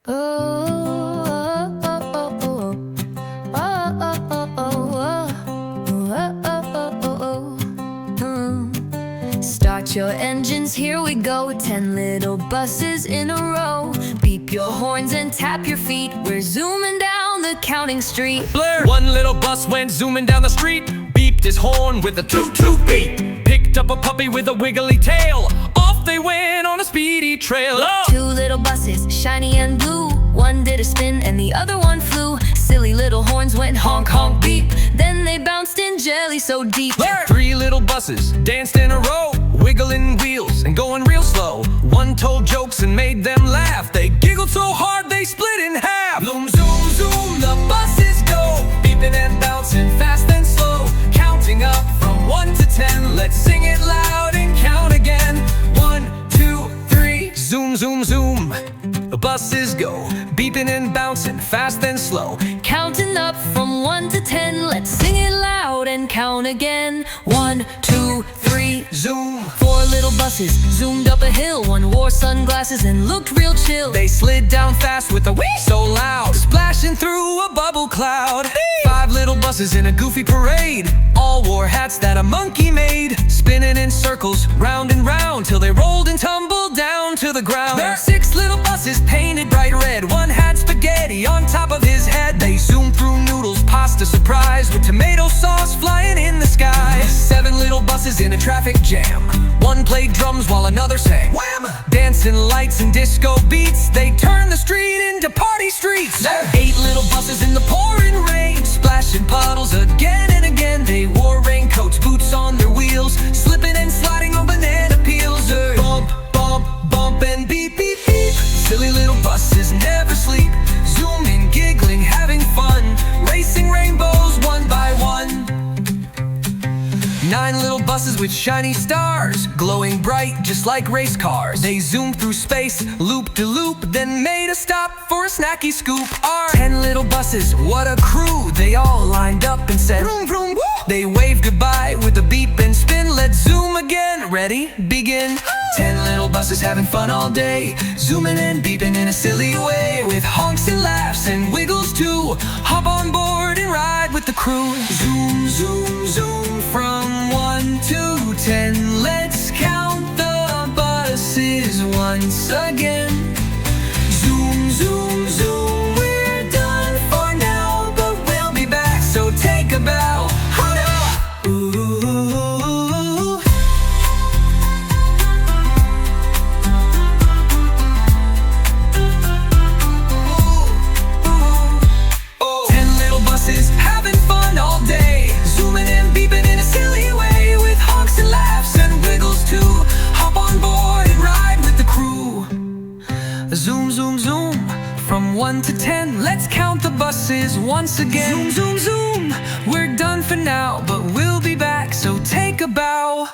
Start your engines, here we go. 10 little buses in a row. Beep your horns and tap your feet. We're zooming down the counting street. Blur! One little bus went zooming down the street. Beeped his horn with a toot-toot beep. Picked up a puppy with a wiggly tail. Off they went on a speedy trail. Oh! 2 little buses, shiny and blue. One did a spin and the other one flew. Silly little horns went honk, honk, beep. Then they bounced in jelly so deep. Blur! 3 little buses danced in a row, wiggling wheels and going real slow. One told jokes and made them laugh. They giggled so hard they split in half. Zoom, zoom, zoom, the buses go, beeping and bouncing fast and slow. Counting up from 1 to 10. Let's sing it loud and count again. 1, 2, 3. Zoom, zoom, zoom, the buses go, beeping and bouncing fast and slow. Counting up from 1 to 10. Let's sing it loud and count again. 1, 2, 3. Zoom. 4 little buses zoomed up a hill. One wore sunglasses and looked real chill. They slid down fast with a whee so loud, splashing through a bubble cloud. 5 little buses in a goofy parade, all wore hats that a monkey made, spinning in circles round and round till they rolled and tumbled down to the ground. There are 6 little buses painted bright red. One had spaghetti on top of his head. They zoomed through noodles, pasta surprise, with tomato sauce flying in the sky. 7 little buses in a traffic jam. One played drums while another sang wham! Dancing lights and disco beats, they turned the street into party streets. 8 little buses in the pouring rain, splashing puddles again and again. They wore raincoats, boots on their wheels, slipping and sliding on banana peels. Bump, bump, bump and beep, beep, beep. Silly little buses never sleep, zooming, giggling, having fun, racing rainbows one by one. 9 little buses with shiny stars, glowing bright just like race cars. They zoomed through space, loop-de-loop, then made a stop for a snacky scoop. 10 little buses, what a crew. They all lined up and said vroom, vroom, woo. They waved goodbye with a beep and spin. Let's zoom again, ready, begin. 10 little buses having fun all day, zooming and beeping in a silly way, with honks and laughs and wiggles too. Hop on board and ride with the crew. Zoom, zoom, zoom, from 1 to 10. Let's count the buses once again. Zoom, zoom, zoom, we're done for now, but we'll be back, so take a bow. Ooh. Having fun all day, zooming and beeping in a silly way, with honks and laughs and wiggles too. Hop on board and ride with the crew. Zoom, zoom, zoom, from 1 to 10. Let's count the buses once again. Zoom, zoom, zoom, we're done for now, but we'll be back, so take a bow.